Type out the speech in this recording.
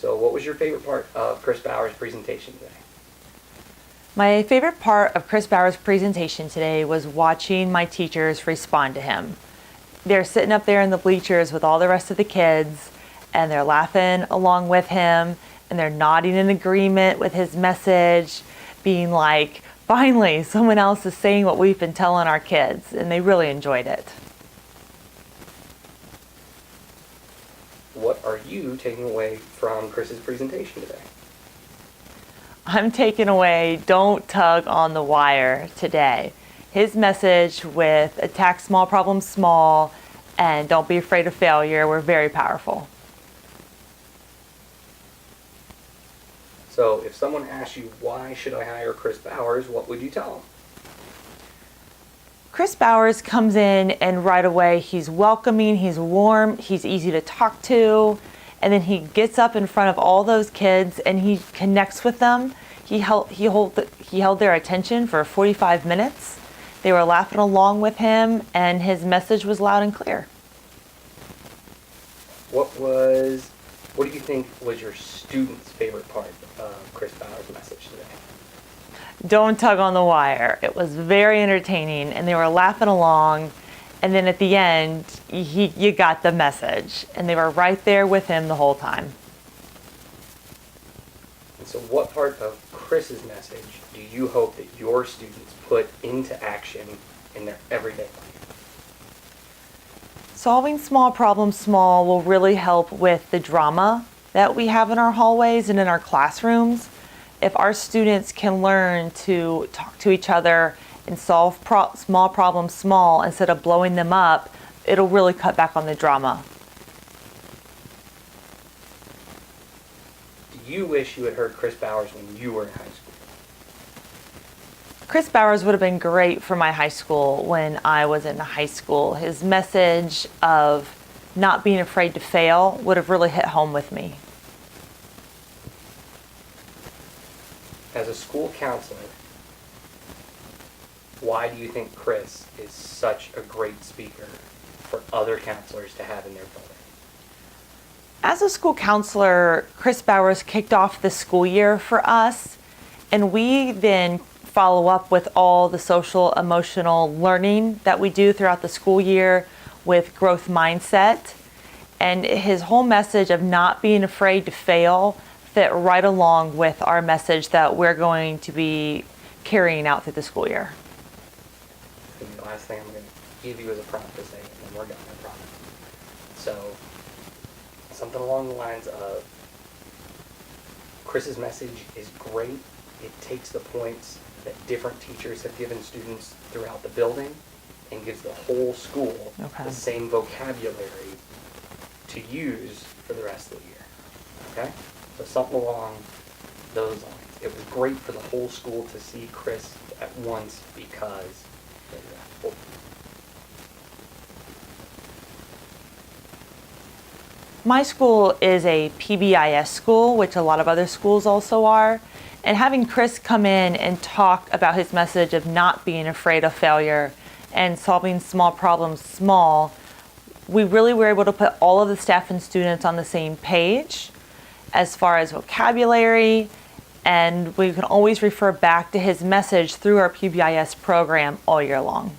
So what was your favorite part of Chris Bauer's presentation today? My favorite part of Chris Bauer's presentation today was watching my teachers respond to him. They're sitting up there in the bleachers with all the rest of the kids, and they're laughing along with him, and they're nodding in agreement with his message, being like, finally, someone else is saying what we've been telling our kids, and they really enjoyed it. What are you taking away from Chris's presentation today? I'm taking away don't tug on the wire today. His message with attack small problems small and don't be afraid of failure were very powerful. So if someone asks you, why should I hire Chris Bowers, what would you tell them? Chris Bowers comes in and right away he's welcoming, he's warm, he's easy to talk to, and then he gets up in front of all those kids and he connects with them. He held their attention for 45 minutes. They were laughing along with him and his message was loud and clear. What do you think was your students' favorite part of Chris Bauer's message today? Don't tug on the wire. It was very entertaining and they were laughing along, and then at the end you got the message and they were right there with him the whole time. And so what part of Chris's message do you hope that your students put into action in their everyday life? Solving small problems small will really help with the drama that we have in our hallways and in our classrooms. If our students can learn to talk to each other and solve small problems small instead of blowing them up, it'll really cut back on the drama. Do you wish you had heard Chris Bowers when you were in high school? Chris Bowers would have been great for my high school when I was in high school. His message of not being afraid to fail would have really hit home with me. As a school counselor, why do you think Chris is such a great speaker for other counselors to have in their building? As a school counselor, Chris Bowers kicked off the school year for us, and we then follow up with all the social emotional learning that we do throughout the school year with growth mindset. And his whole message of not being afraid to fail fit right along with our message that we're going to be carrying out through the school year. And the last thing I'm going to give you as a prompt to say, and then we're done, I promise. So, something along the lines of, Chris's message is great. It takes the points that different teachers have given students throughout the building and gives the whole school the same vocabulary to use for the rest of the year. Okay? So something along those lines. It was great for the whole school to see Chris at once because my school is a PBIS school, which a lot of other schools also are. And having Chris come in and talk about his message of not being afraid of failure and solving small problems small, we really were able to put all of the staff and students on the same page as far as vocabulary, and we can always refer back to his message through our PBIS program all year long.